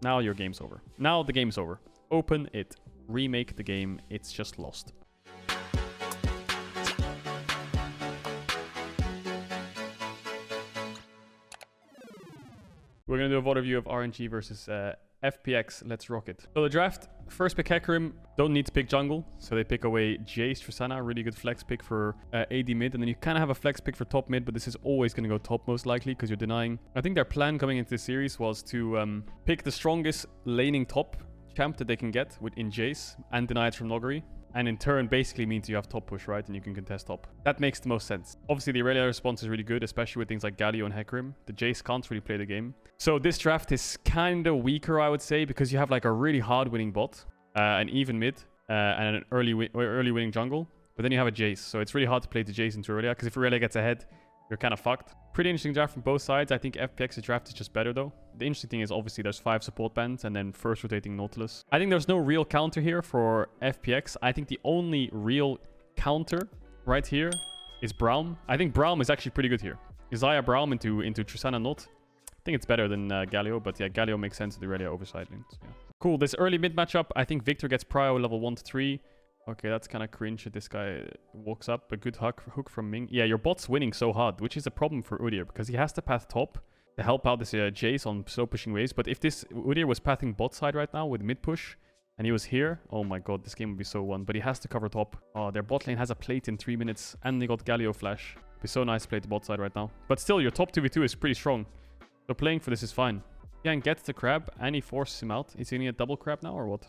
Now your game's over. Now the game's over. Open it. Remake the game. It's just lost. We're going to do a VOD review of RNG versus FPX. Let's rock it. So the draft, first pick Hecarim. Don't need to pick jungle. So they pick away Jace, Tristana. Really good flex pick for AD mid. And then you kind of have a flex pick for top mid. But this is always going to go top most likely because you're denying. I think their plan coming into this series was to pick the strongest laning top champ that they can get in Jace and deny it from Noggery. And in turn, basically means you have top push, right? And you can contest top. That makes the most sense. Obviously, the Irelia response is really good, especially with things like Galio and Hecarim. The Jace can't really play the game. So this draft is kind of weaker, I would say, because you have like a really hard winning bot, an even mid, and an early winning jungle. But then you have a Jace. So it's really hard to play the Jace into Irelia, because if Irelia gets ahead, you're kind of fucked. Pretty interesting draft from both sides. I think FPX's draft is just better, though. The interesting thing is, obviously, there's 5 support bands and then first rotating Nautilus. I think there's no real counter here for FPX. I think the only real counter right here is Braum. I think Braum is actually pretty good here. Isaiah Braum into Tristana Not. I think it's better than Galio, but yeah, Galio makes sense to the Irelia over side lanes. Yeah. Cool. This early mid matchup, I think Victor gets prio level 1 to 3. Okay, that's kind of cringe that this guy walks up. A good hook from Ming. Yeah, your bot's winning so hard, which is a problem for Udyr because he has to path top to help out this Jace on slow pushing waves. But if this Udyr was pathing bot side right now with mid push and he was here, oh my god, this game would be so won. But he has to cover top. Oh, their bot lane has a plate in 3 minutes and they got Galio flash. It'd be so nice to play the bot side right now. But still, your top 2v2 is pretty strong. So playing for this is fine. Yang gets the crab and he forces him out. Is he gonna get double crab now or what?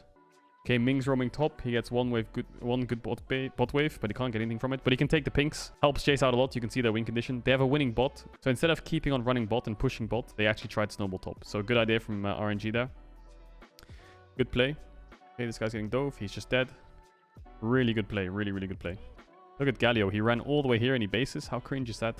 Okay, Ming's roaming top. He gets one good bot wave, but he can't get anything from it. But he can take the pinks. Helps Jace out a lot. You can see their win condition. They have a winning bot. So instead of keeping on running bot and pushing bot, they actually tried snowball top. So good idea from RNG there. Good play. Okay, this guy's getting dove. He's just dead. Really good play. Really, really good play. Look at Galio. He ran all the way here and he bases. How cringe is that?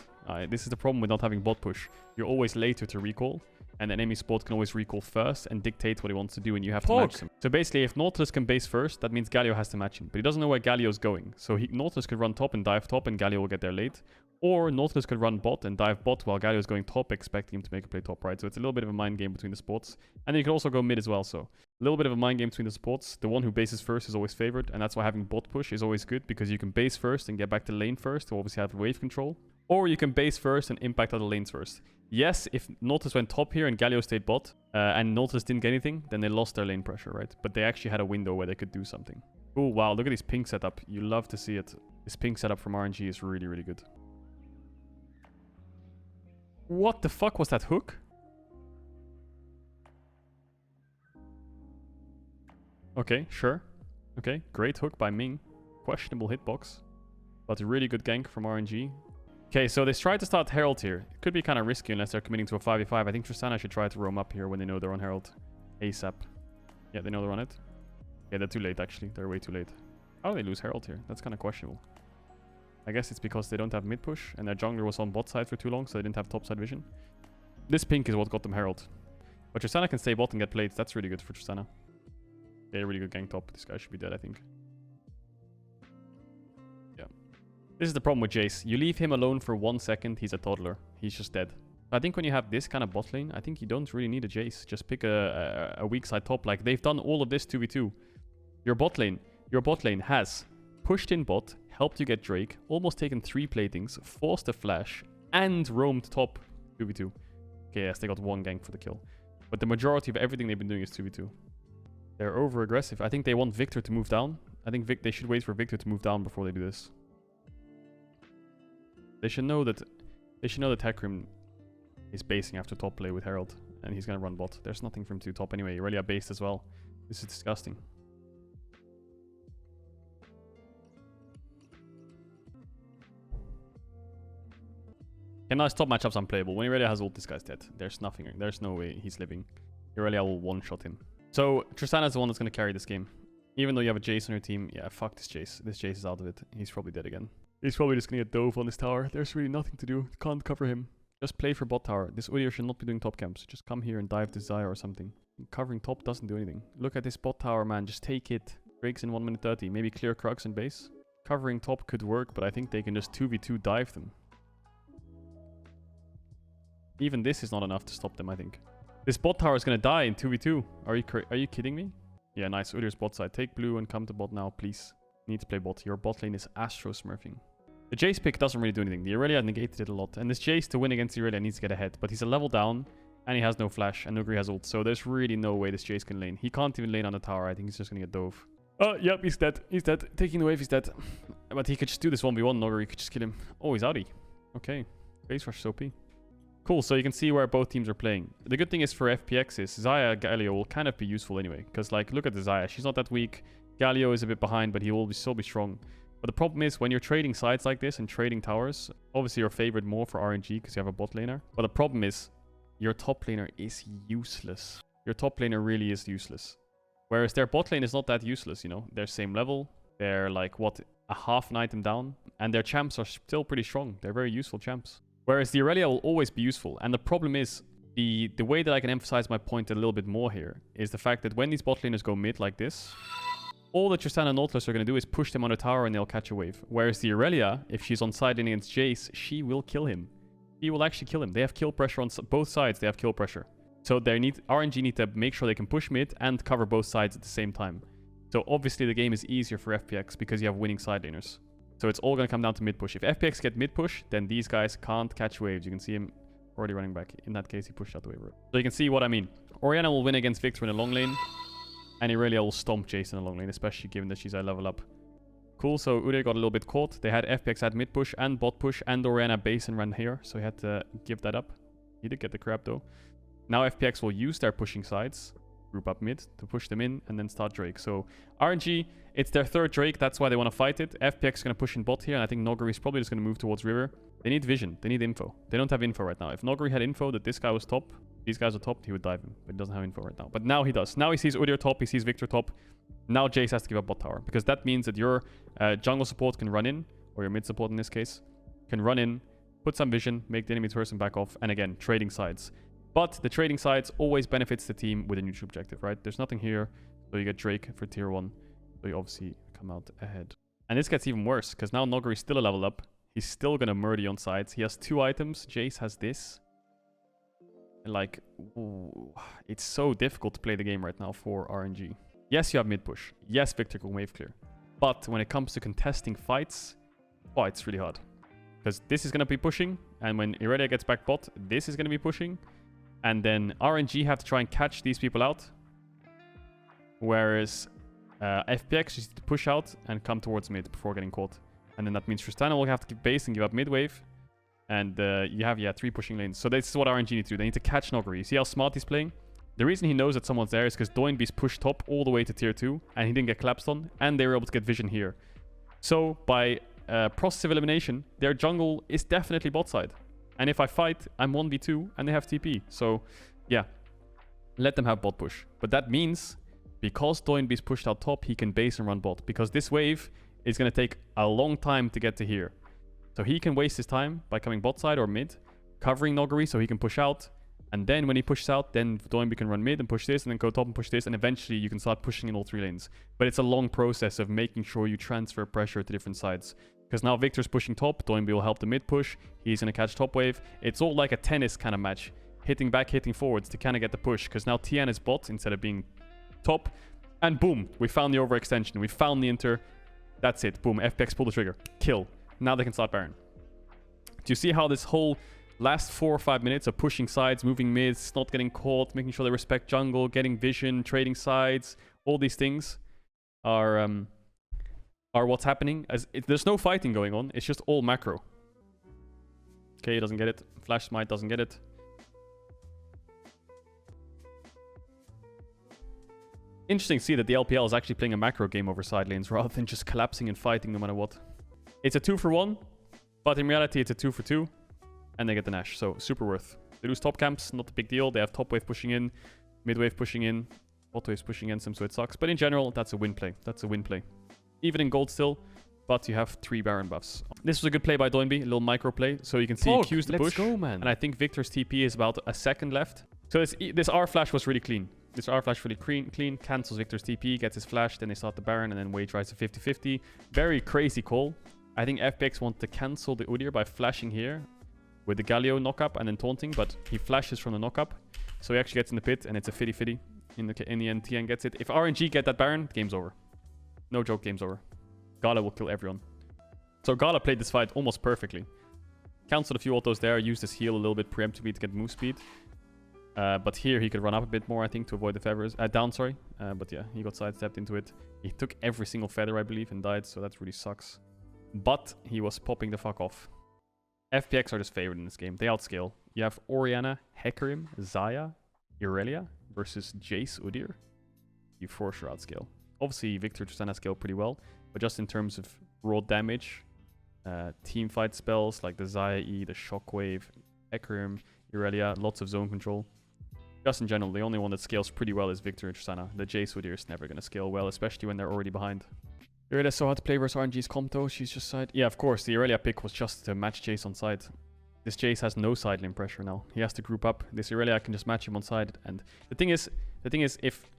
This is the problem with not having bot push. You're always later to recall. And an enemy support can always recall first and dictate what he wants to do, and you have to match him. So basically, if Nautilus can base first, that means Galio has to match him. But he doesn't know where Galio's going. So Nautilus could run top and dive top, and Galio will get there late. Or Nautilus could run bot and dive bot while Galio's going top, expecting him to make a play top, right? So it's a little bit of a mind game between the supports. And then you can also go mid as well, so a little bit of a mind game between the supports. The one who bases first is always favored, and that's why having bot push is always good, because you can base first and get back to lane first to obviously have wave control. Or you can base first and impact other lanes first. Yes, if Nautilus went top here and Galio stayed bot, and Nautilus didn't get anything, then they lost their lane pressure, right? But they actually had a window where they could do something. Oh, wow, look at this pink setup. You love to see it. This pink setup from RNG is really, really good. What the fuck was that hook? Okay, sure. Okay, great hook by Ming. Questionable hitbox, but a really good gank from RNG. Okay, so they tried to start Herald here. It could be kind of risky unless they're committing to a 5v5. I think Tristana should try to roam up here when they know they're on Herald. ASAP. Yeah, they know they're on it. Yeah, they're too late, actually. They're way too late. How do they lose Herald here? That's kind of questionable. I guess it's because they don't have mid push, and their jungler was on bot side for too long, so they didn't have top side vision. This pink is what got them Herald. But Tristana can stay bot and get plates. That's really good for Tristana. Yeah, really good gank top. This guy should be dead, I think. This is the problem with Jace. You leave him alone for 1 second, he's a toddler. He's just dead. I think when you have this kind of bot lane, I think you don't really need a Jace. Just pick a weak side top. Like, they've done all of this 2v2. Your bot lane has pushed in bot, helped you get Drake, almost taken 3 platings, forced a flash, and roamed top 2v2. Okay, yes, they got 1 gank for the kill. But the majority of everything they've been doing is 2v2. They're over-aggressive. I think they want Victor to move down. I think they should wait for Victor to move down before they do this. They should know that Hecarim is basing after top play with Herald, and he's gonna run bot. There's nothing for him to top anyway. Irelia based as well. This is disgusting. And nice top matchup's unplayable. When Irelia has ult, this guy's dead. There's nothing. There's no way he's living. Irelia will one-shot him. So Tristana's the one that's gonna carry this game. Even though you have a Jace on your team, yeah, fuck this Jace. This Jace is out of it. He's probably dead again. He's probably just gonna get dove on this tower. There's really nothing to do. Can't cover him. Just play for bot tower. This Udyr should not be doing top camps. Just come here and dive this Xayah or something. Covering top doesn't do anything. Look at this bot tower, man. Just take it. Breaks in 1 minute 30. Maybe clear Krugs and base. Covering top could work, but I think they can just 2v2 dive them. Even this is not enough to stop them, I think. This bot tower is going to die in 2v2. Are you kidding me? Yeah, nice. Udyr's bot side. Take blue and come to bot now, please. Need to play bot. Your bot lane is Astro smurfing. The Jace pick doesn't really do anything. The Irelia negated it a lot. And this Jace, to win against the Irelia, needs to get ahead. But he's a level down, and he has no flash, and Nuguri has ult. So there's really no way this Jace can lane. He can't even lane on the tower. I think he's just going to get dove. Oh, yep, he's dead. He's dead. Taking the wave, he's dead. But he could just do this 1v1, Nuguri could just kill him. Oh, he's outie. Okay. Base rush is OP. Cool, so you can see where both teams are playing. The good thing is for FPX is Xayah Galio will kind of be useful anyway. Because, like, look at the Xayah. She's not that weak. Galio is a bit behind, but he will still be strong. But the problem is, when you're trading sides like this and trading towers, obviously you're favored more for RNG because you have a bot laner. But the problem is, your top laner is useless. Your top laner really is useless. Whereas their bot lane is not that useless, you know. They're same level. They're, like, what, a half an item down. And their champs are still pretty strong. They're very useful champs. Whereas the Irelia will always be useful. And the problem is, the way that I can emphasize my point a little bit more here is the fact that when these bot laners go mid like this, all that Tristana and Nautilus are going to do is push them on a tower and they'll catch a wave. Whereas the Irelia, if she's on side lane against Jace, she will kill him. She will actually kill him. They have kill pressure on both sides. They have kill pressure. So RNG need to make sure they can push mid and cover both sides at the same time. So obviously the game is easier for FPX because you have winning side laners. So it's all going to come down to mid push. If FPX get mid push, then these guys can't catch waves. You can see him already running back. In that case, he pushed out the wave. So you can see what I mean. Orianna will win against Victor in the long lane. And Irelia will stomp Jace in the long lane, especially given that she's a level up. Cool, so Udyr got a little bit caught. They had FPX had mid push and bot push and Orianna base and run here. So he had to give that up. He did get the crab though. Now FPX will use their pushing sides, group up mid, to push them in and then start Drake. So RNG, it's their third Drake. That's why they want to fight it. FPX is going to push in bot here. And I think Noguri is probably just going to move towards river. They need vision. They need info. They don't have info right now. If Noguri had info that this guy was top, these guys are top, he would dive him. But he doesn't have info right now. But now he does. Now he sees Udyr top. He sees Victor top. Now Jace has to give up bot tower. Because that means that your jungle support can run in, or your mid support in this case, can run in, put some vision, make the enemy person back off, and again, trading sides. But the trading sides always benefits the team with a neutral objective, right? There's nothing here, so you get Drake for tier 1. So you obviously come out ahead. And this gets even worse, because now Noguri is still a level up. He's still going to murder you on sides. He has 2 items. Jace has this. And like, ooh, it's so difficult to play the game right now for RNG. Yes, you have mid push. Yes, Victor can wave clear. But when it comes to contesting fights, oh, it's really hard. Because this is going to be pushing. And when Irelia gets back bot, this is going to be pushing. And then RNG have to try and catch these people out. Whereas FPX just need to push out and come towards mid before getting caught. And then that means Tristana will have to give base and give up mid wave. And you have, 3 pushing lanes. So this is what RNG need to do. They need to catch Noguri. You see how smart he's playing? The reason he knows that someone's there is because Doinbe's pushed top all the way to tier 2. And he didn't get collapsed on. And they were able to get vision here. So by process of elimination, their jungle is definitely bot side. And if I fight, I'm 1v2 and they have TP. So yeah, let them have bot push. But that means because Doinbe's pushed out top, he can base and run bot. Because this wave is going to take a long time to get to here. So he can waste his time by coming bot side or mid, covering Noguri so he can push out. And then when he pushes out, then Doinbe can run mid and push this and then go top and push this. And eventually you can start pushing in all 3 lanes. But it's a long process of making sure you transfer pressure to different sides. Because now Victor's pushing top, Doinbe will help the mid push. He's going to catch top wave. It's all like a tennis kind of match. Hitting back, hitting forwards to kind of get the push. Because now Tian is bot instead of being top. And boom, we found the overextension. We found the inter. That's it. Boom, FPX pull the trigger. Kill. Now they can start Baron. Do you see how this whole last 4 or 5 minutes of pushing sides, moving mids, not getting caught, making sure they respect jungle, getting vision, trading sides, all these things are what's happening. There's no fighting going on. It's just all macro. Okay, he doesn't get it. Flash Smite doesn't get it. Interesting to see that the LPL is actually playing a macro game over side lanes rather than just collapsing and fighting no matter what. It's a 2-for-1, but in reality it's a 2-for-2. And they get the Nash, so super worth. They lose top camps, not a big deal. They have top wave pushing in, mid wave pushing in, bot wave's pushing against them, so it sucks. But in general, that's a win play. That's a win play. Even in gold still, but you have 3 Baron buffs. This was a good play by Doinbe, a little micro play. So you can see he Q's the push. Go, man. And I think Victor's TP is about a second left. So this R flash was really clean. This R flash really clean, cancels Victor's TP, gets his flash, then they start the Baron, and then Wei tries to 50-50. Very crazy call. I think FPX want to cancel the Udyr by flashing here with the Galio knock-up and then taunting, but he flashes from the knock-up. So he actually gets in the pit, and it's a 50-50. In the end, TN gets it. If RNG get that Baron, game's over. No joke, game's over. Gala will kill everyone. So Gala played this fight almost perfectly. Cancelled a few autos there, used his heal a little bit preemptively to get move speed. But here he could run up a bit more, I think, to avoid the feathers. Down, sorry. But yeah, he got sidestepped into it. He took every single feather, I believe, and died, so that really sucks. But he was popping the fuck off. FPX are just favored in this game. They outscale. You have Orianna, Hecarim, Xayah, Irelia versus Jace, Udyr. You for sure outscale. Obviously, Victor Tristana scale pretty well, but just in terms of raw damage, team fight spells like the Xayah E, the Shockwave, Hecarim, Irelia, lots of zone control. Just in general, the only one that scales pretty well is Victor Tristana. The Jace Udyr is never going to scale well, especially when they're already behind. Irelia's so hard to play versus RNG's Comto. She's just side. Yeah, of course, the Irelia pick was just to match Jace on side. This Jace has no side lane pressure now. He has to group up. This Irelia can just match him on side. And the thing is, if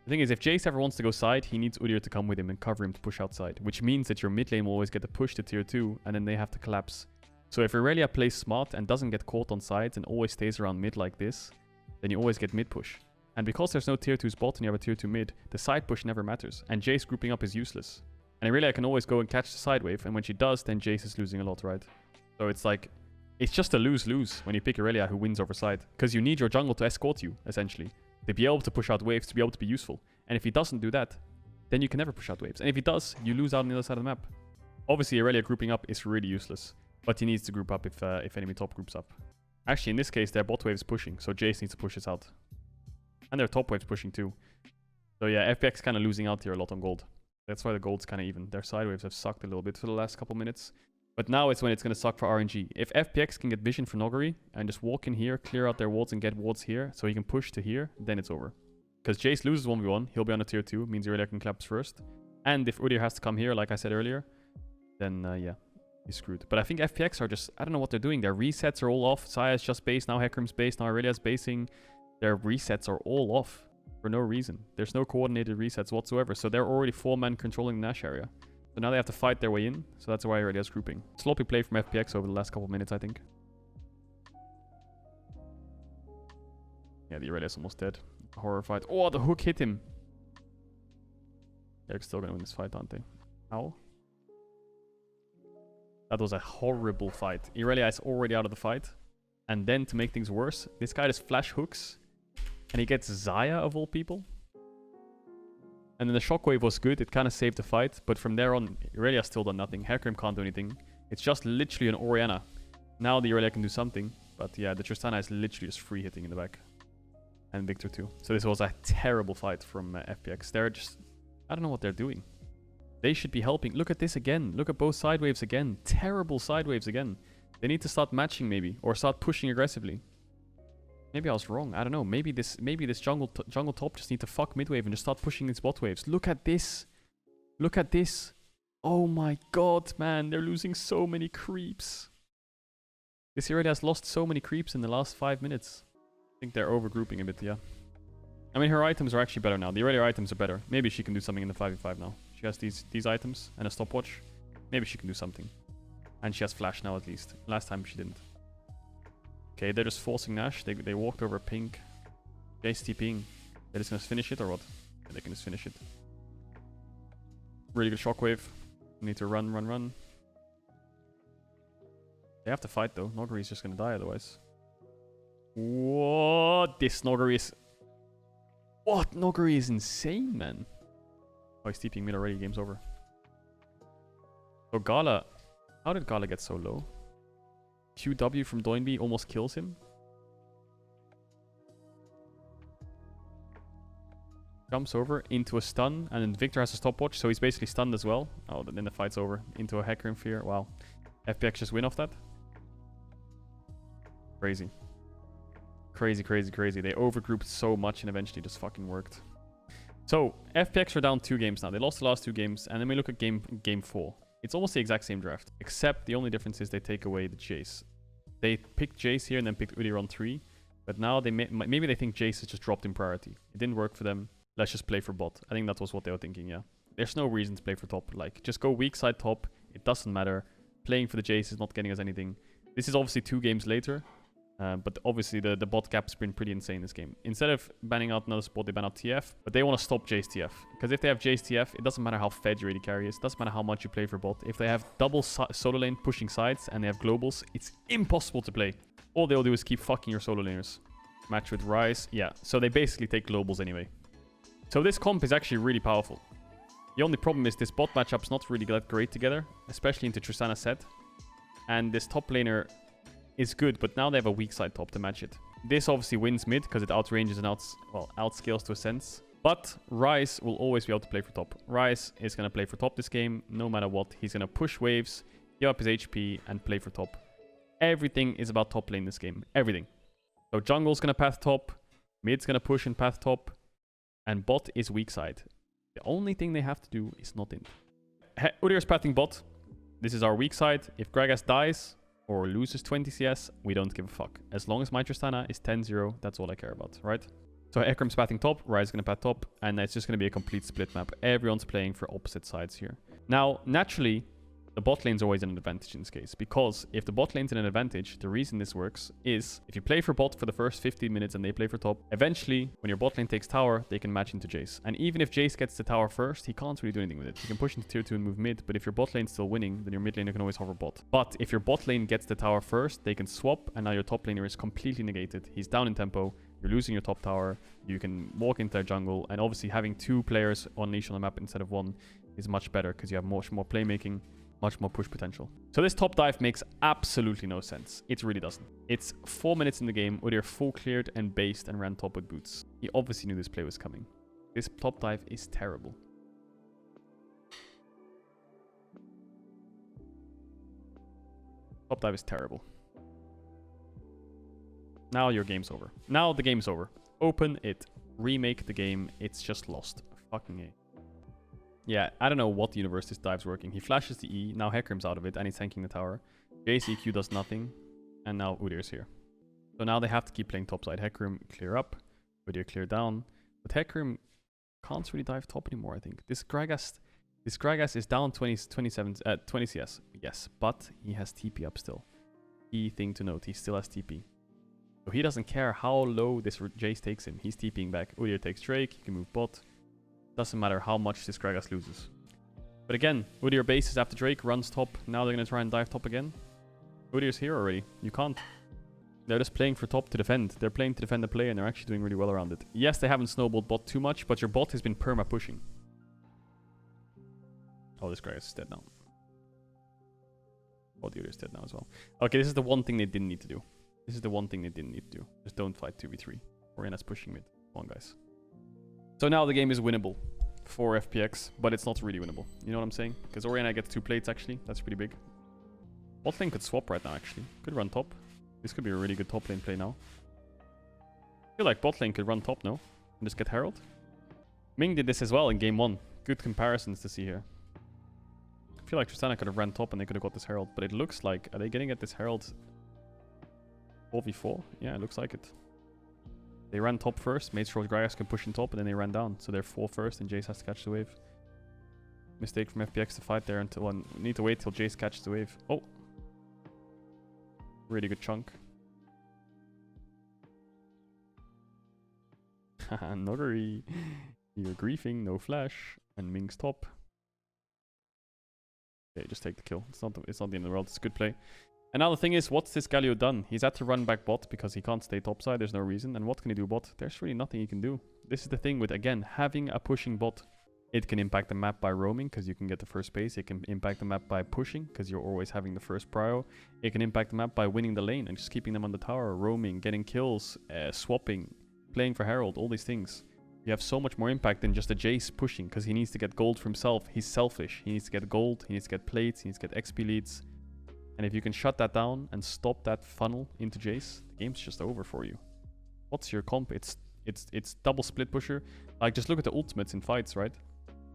Jace ever wants to go side, he needs Udyr to come with him and cover him to push outside, which means that your mid lane will always get the push to tier 2, and then they have to collapse. So if Irelia plays smart and doesn't get caught on sides and always stays around mid like this, then you always get mid push. And because there's no tier 2 spot and you have a tier 2 mid, the side push never matters. And Jace grouping up is useless. And Irelia can always go and catch the side wave, and when she does, then Jace is losing a lot, right? So it's like, it's just a lose-lose when you pick Irelia who wins over side. Because you need your jungle to escort you, essentially. To be able to push out waves, to be able to be useful. And if he doesn't do that, then you can never push out waves. And if he does, you lose out on the other side of the map. Obviously, Irelia grouping up is really useless. But he needs to group up if enemy top groups up. Actually, in this case, their bot wave is pushing, so Jace needs to push this out. And their top wave's pushing too. So yeah, FPX kind of losing out here a lot on gold. That's why the gold's kind of even. Their side waves have sucked a little bit for the last couple minutes. But now it's when it's going to suck for RNG. If FPX can get vision for Nogari and just walk in here, clear out their wards and get wards here, so he can push to here, then it's over. Because Jace loses 1v1, he'll be on a tier 2, means Irelia can collapse first. And if Udyr has to come here, like I said earlier, then yeah, he's screwed. But I think FPX are just, I don't know what they're doing. Their resets are all off. Xayah's just base, now Hecarim's base, now Irelia's basing. Their resets are all off for no reason. There's no coordinated resets whatsoever. So they're already 4-man controlling the Nash area. So now they have to fight their way in. So that's why Irelia's grouping. Sloppy play from FPX over the last couple of minutes, I think. Yeah, the Irelia's almost dead. Horror fight. Oh, the hook hit him. They're still gonna win this fight, aren't they? Ow. That was a horrible fight. Irelia is already out of the fight. And then to make things worse, this guy just flash hooks. And he gets Xayah of all people. And then the shockwave was good. It kind of saved the fight. But from there on, Irelia still done nothing. Hecarim can't do anything. It's just literally an Orianna. Now the Irelia can do something. But yeah, the Tristana is literally just free hitting in the back. And Victor too. So this was a terrible fight from FPX. They're just... I don't know what they're doing. They should be helping. Look at this again. Look at both side waves again. Terrible side waves again. They need to start matching maybe. Or start pushing aggressively. Maybe I was wrong. I don't know. Maybe this jungle top just need to fuck mid wave and just start pushing these bot waves. Look at this. Look at this. Oh my god, man. They're losing so many creeps. This Irelia has lost so many creeps in the last 5 minutes. I think they're overgrouping a bit, yeah. I mean, her items are actually better now. The Irelia items are better. Maybe she can do something in the 5v5 now. She has these items and a stopwatch. Maybe she can do something. And she has flash now at least. Last time she didn't. Okay, they're just forcing Nash. They walked over pink. Jace TPing. They're just gonna finish it or what? Yeah, they can just finish it. Really good shockwave. Need to run. They have to fight though. Nogari's just gonna die otherwise. What? This Nogari is... What? Nogari is insane, man. Oh, he's TPing mid already. Game's over. So Gala... How did Gala get so low? QW from Doinby almost kills him. Jumps over into a stun, and then Victor has a stopwatch, so he's basically stunned as well. Oh, then the fight's over. Into a Hecarim fear. Wow. FPX just win off that. Crazy. Crazy. They overgrouped so much and eventually just fucking worked. So, FPX are down 2 games now. They lost the last 2 games, and then we look at game 4. It's almost the exact same draft, except the only difference is they take away the Jace. They picked Jace here and then picked Udyr on 3, but now they maybe they think Jace is just dropped in priority. It didn't work for them. Let's just play for bot. I think that was what they were thinking, yeah. There's no reason to play for top. Like, just go weak side top. It doesn't matter. Playing for the Jace is not getting us anything. This is obviously 2 games later. But obviously the bot gap's been pretty insane this game. Instead of banning out another support, they ban out TF. But they want to stop Jace TF. Because if they have Jace TF, it doesn't matter how fed your AD carry is. It doesn't matter how much you play for bot. If they have double solo lane pushing sides and they have globals, it's impossible to play. All they'll do is keep fucking your solo laners. Match with Ryze. Yeah, so they basically take globals anyway. So this comp is actually really powerful. The only problem is this bot matchup's not really that great together. Especially into Tristana set. And this top laner is good, but now they have a weak side top to match it. This obviously wins mid because it outranges and outscales to a sense. But Ryze will always be able to play for top. Ryze is going to play for top this game, no matter what. He's going to push waves, give up his HP, and play for top. Everything is about top lane this game. Everything. So jungle's going to path top, mid's going to push and path top, and bot is weak side. The only thing they have to do is not in. Udyr's pathing bot. This is our weak side. If Gragas dies or loses 20 CS, we don't give a fuck. As long as my Tristana is 10-0, that's all I care about, right? So Ekram's pathing top, Ryze is going to path top, and it's just going to be a complete split map. Everyone's playing for opposite sides here. Now, naturally, the bot lane's always an advantage in this case, because if the bot lane's in an advantage, the reason this works is if you play for bot for the first 15 minutes and they play for top, eventually, when your bot lane takes tower, they can match into Jace. And even if Jace gets the tower first, he can't really do anything with it. He can push into tier 2 and move mid, but if your bot lane's still winning, then your mid laner can always hover bot. But if your bot lane gets the tower first, they can swap, and now your top laner is completely negated. He's down in tempo, you're losing your top tower, you can walk into their jungle, and obviously having 2 players unleashed on the map instead of 1 is much better, because you have much more playmaking, much more push potential. So this top dive makes absolutely no sense. It really doesn't. It's 4 minutes in the game, Udyr full cleared and based and ran top with boots. He obviously knew this play was coming. This top dive is terrible. Top dive is terrible. Now your game's over. Now the game's over. Open it. Remake the game. It's just lost. Fucking A. Yeah, I don't know what universe this dive's working. He flashes the E, now Hecarim's out of it, and he's tanking the tower. Jace EQ does nothing, and now Udyr's here. So now they have to keep playing topside. Hecarim clear up, Udyr clear down. But Hecarim can't really dive top anymore, I think. This Gragas is down 20 CS. Yes, but he has TP up still. Key thing to note, he still has TP. So he doesn't care how low this Jace takes him. He's TPing back. Udyr takes Drake, he can move bot. Doesn't matter how much this Gragas loses. But again, Udyr bases after Drake, runs top. Now they're going to try and dive top again. Udyr's here already. You can't. They're just playing for top to defend. They're playing to defend the play, and they're actually doing really well around it. Yes, they haven't snowballed bot too much, but your bot has been perma pushing. Oh, this Gragas is dead now. Oh, the Udyr's dead now as well. Okay, this is the one thing they didn't need to do. This is the one thing they didn't need to do. Just don't fight 2v3. Oriana's pushing mid. Come on, guys. So now the game is winnable for FPX, but it's not really winnable. You know what I'm saying? Because Oriana gets 2 plates, actually. That's pretty big. Bot lane could swap right now, actually. Could run top. This could be a really good top lane play now. I feel like bot lane could run top, no? And just get Herald. Ming did this as well in game 1. Good comparisons to see here. I feel like Tristana could have ran top and they could have got this Herald. But it looks like... Are they getting at this Herald 4v4? Yeah, it looks like it. They ran top first, made sure Gragas can push in top, and then they ran down. So they're 4 first, and Jace has to catch the wave. Mistake from FPX to fight there until one. Need to wait till Jace catches the wave. Oh. Really good chunk. Haha, Noggery. You're griefing, no flash. And Ming's top. Okay, just take the kill. It's not the end of the world. It's a good play. And now the thing is, what's this Galio done? He's had to run back bot because he can't stay topside. There's no reason. And what can he do bot? There's really nothing he can do. This is the thing with, again, having a pushing bot. It can impact the map by roaming because you can get the first space. It can impact the map by pushing because you're always having the first prio. It can impact the map by winning the lane and just keeping them on the tower, roaming, getting kills, swapping, playing for Herald, all these things. You have so much more impact than just a Jace pushing because he needs to get gold for himself. He's selfish. He needs to get gold. He needs to get plates. He needs to get XP leads. And if you can shut that down and stop that funnel into Jace, the game's just over for you. What's your comp? It's double split pusher. Like, just look at the ultimates in fights, right?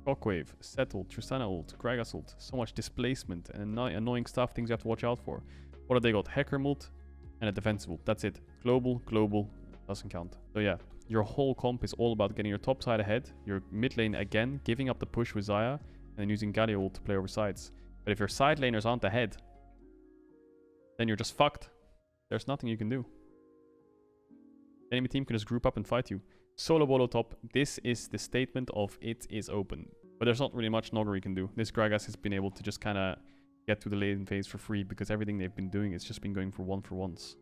Shockwave, Settle, Tristana ult, Gragas ult. So much displacement and annoying stuff, things you have to watch out for. What have they got? Hecarim ult and a defensive ult. That's it. Global, doesn't count. So yeah, your whole comp is all about getting your top side ahead, your mid lane again, giving up the push with Xayah, and then using Galio ult to play over sides. But if your side laners aren't ahead, then you're just fucked. There's nothing you can do. The enemy team can just group up and fight you. Solo bolo top. This is the statement of it is open. But there's not really much Noggery can do. This Gragas has been able to just kind of get to the laden phase for free because everything they've been doing has just been going for ones.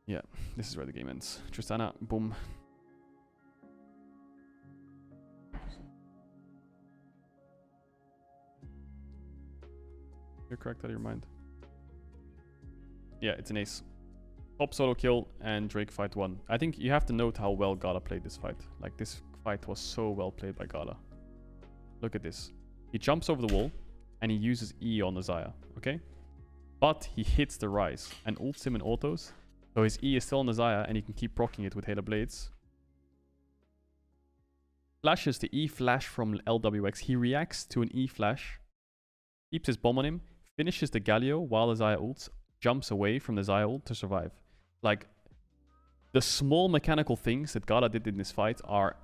Yeah, this is where the game ends. Tristana, boom. You're correct out of your mind. Yeah, it's an ace. Top solo kill and Drake fight 1. I think you have to note how well Gala played this fight. Like, this fight was so well played by Gala. Look at this. He jumps over the wall and he uses E on the Xayah, okay? But he hits the Rise and ults him in autos. So his E is still on the Xayah and he can keep proccing it with Halo Blades. Flashes the E flash from LWX. He reacts to an E flash, keeps his bomb on him, finishes the Galio while the Xayah ults, jumps away from the Xayah ult to survive. Like, the small mechanical things that Gala did in this fight are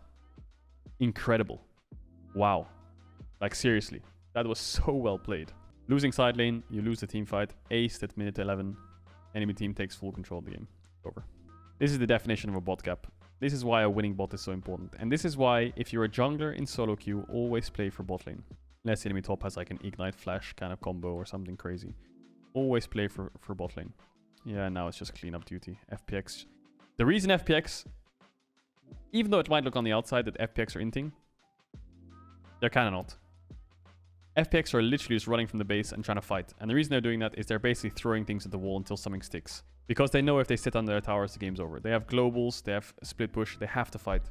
incredible. Wow. Like, seriously. That was so well played. Losing side lane, you lose the team fight. Aced at minute 11. Enemy team takes full control of the game. Over. This is the definition of a bot gap. This is why a winning bot is so important. And this is why, if you're a jungler in solo queue, always play for bot lane. Unless the enemy top has like an ignite flash kind of combo or something crazy. Always play for bot lane. Yeah, now it's just cleanup duty. FPX. The reason FPX, even though it might look on the outside that FPX are inting, they're kind of not. FPX are literally just running from the base and trying to fight. And the reason they're doing that is they're basically throwing things at the wall until something sticks. Because they know if they sit under their towers, the game's over. They have globals, they have split push, they have to fight.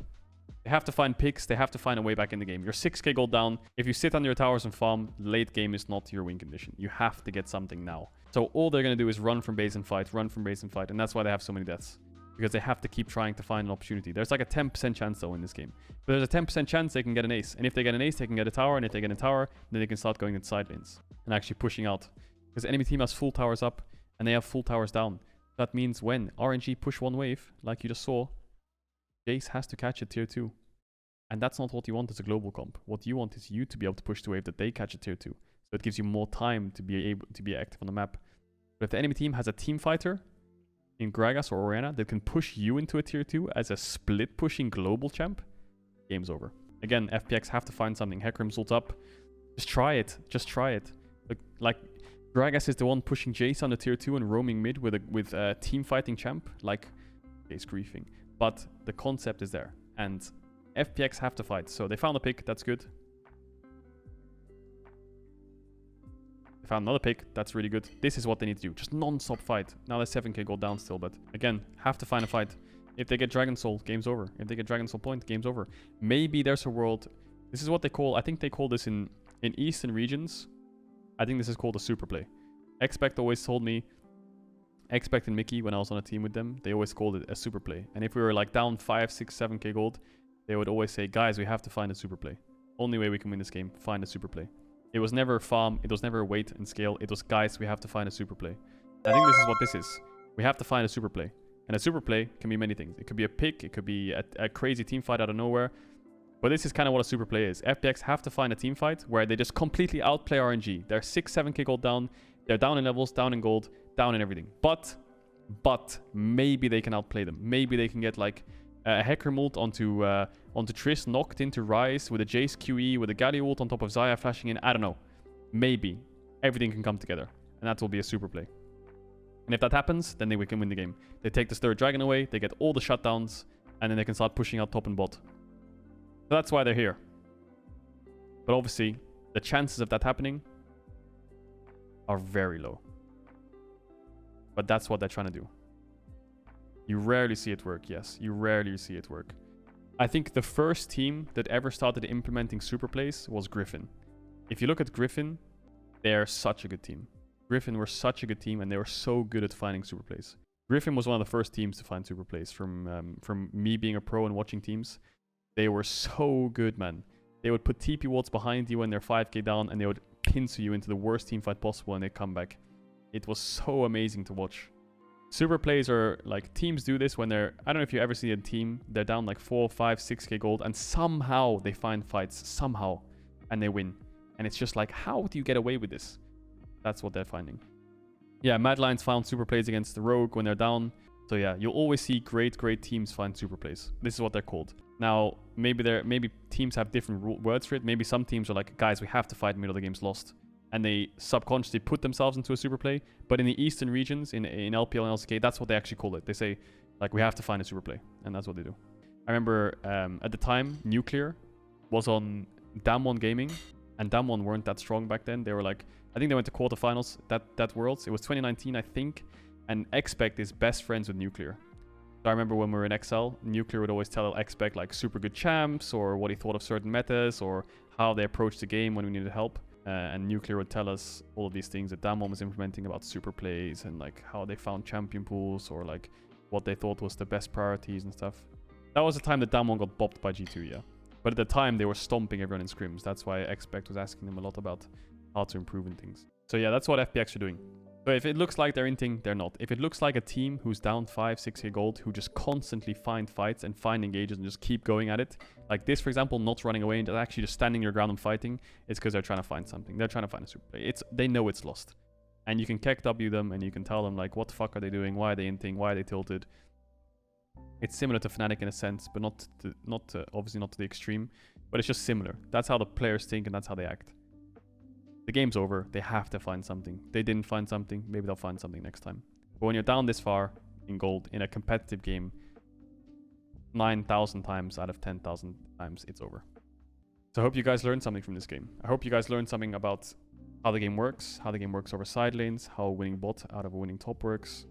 They have to find picks, they have to find a way back in the game. You're 6k gold down. If you sit under your towers and farm, late game is not your win condition. You have to get something now. So all they're going to do is run from base and fight, run from base and fight. And that's why they have so many deaths. Because they have to keep trying to find an opportunity. There's like a 10% chance though in this game. But there's a 10% chance they can get an ace. And if they get an ace, they can get a tower. And if they get a tower, then they can start going into side lanes. And actually pushing out. Because the enemy team has full towers up. And they have full towers down. That means when RNG push one wave, like you just saw, Jace has to catch a tier 2. And that's not what you want as a global comp. What you want is you to be able to push the wave that they catch a tier 2. So it gives you more time to be able to be active on the map. But if the enemy team has a team fighter in Gragas or Orianna that can push you into a tier 2 as a split pushing global champ, game's over. Again, FPX have to find something. Hecarim ults up. Just try it. Just try it. Like Gragas is the one pushing Jace on the tier 2 and roaming mid with a team fighting champ. Like, Jace griefing. But the concept is there. And FPX have to fight. So they found a pick. That's good. They found another pick. That's really good. This is what they need to do. Just non-stop fight. Now they're 7k gold down still. But again, have to find a fight. If they get Dragon Soul, game's over. If they get Dragon Soul point, game's over. Maybe there's a world. This is what they call. I think they call this in Eastern regions. I think this is called a super play. Expect always told me. Expect and Mickey, when I was on a team with them, they always called it a super play. And if we were like down 5, 6, 7k gold, they would always say, guys, we have to find a super play. Only way we can win this game, find a super play. It was never farm, it was never wait and scale. It was, guys, we have to find a super play. I think this is what this is. We have to find a super play. And a super play can be many things. It could be a pick, it could be a crazy team fight out of nowhere. But this is kind of what a super play is. FPX have to find a team fight where they just completely outplay RNG. They're 6, 7k gold down. They're down in levels, down in gold, down in everything. But maybe they can outplay them. Maybe they can get like a Hecarim ult onto Triss, knocked into Rise with a Jace QE, with a Galio ult on top of Xayah flashing in. I don't know. Maybe everything can come together. And that will be a super play. And if that happens, then we can win the game. They take this third dragon away, they get all the shutdowns, and then they can start pushing out top and bot. So that's why they're here. But obviously, the chances of that happening are very low. But that's what they're trying to do. You rarely see it work, yes. You rarely see it work. I think the first team that ever started implementing super plays was Griffin. If you look at Griffin, they're such a good team. Griffin were such a good team, and they were so good at finding super plays. Griffin was one of the first teams to find super plays from me being a pro and watching teams. They were so good, man. They would put TP wards behind you when they're 5k down, and they would pincer you into the worst team fight possible, and they come back. It was so amazing to watch. Super plays are like, teams do this when they're, I don't know if you ever see a team, they're down like 4, 5, 6k gold, and somehow they find fights, somehow, and they win. And it's just like, how do you get away with this? That's what they're finding. Yeah, Mad Lions found super plays against the Rogue when they're down. So yeah, you'll always see great teams find Superplays. This is what they're called. Now, maybe teams have different words for it. Maybe some teams are like, guys, we have to fight middle, the game's lost. And they subconsciously put themselves into a Superplay. But in the eastern regions, in LPL and LCK, that's what they actually call it. They say, like, we have to find a Superplay. And that's what they do. I remember at the time, Nuclear was on Damwon Gaming. And Damwon weren't that strong back then. They were like, I think they went to quarterfinals that Worlds. It was 2019, I think. And Expect is best friends with Nuclear. So I remember when we were in XL, Nuclear would always tell Expect like super good champs or what he thought of certain metas or how they approached the game when we needed help. And Nuclear would tell us all of these things that Damwon was implementing about Superplays and like how they found champion pools or like what they thought was the best priorities and stuff. That was the time that Damwon got bopped by G2, yeah. But at the time, they were stomping everyone in scrims. That's why Expect was asking them a lot about how to improve in things. So yeah, that's what FPX are doing. So if it looks like they're inting, they're not. If it looks like a team who's down 5, 6k gold, who just constantly find fights and find engages and just keep going at it, like this, for example, not running away and actually just standing your ground and fighting, it's because they're trying to find something. They're trying to find a super play. They know it's lost. And you can KEKW them and you can tell them, like, what the fuck are they doing? Why are they inting? Why are they tilted? It's similar to Fnatic in a sense, but obviously not to the extreme. But it's just similar. That's how the players think and that's how they act. The game's over. They have to find something. They didn't find something. Maybe they'll find something next time. But when you're down this far in gold in a competitive game, 9,000 times out of 10,000 times, it's over. So I hope you guys learned something from this game. I hope you guys learned something about how the game works over side lanes, how winning bot out of a winning top works,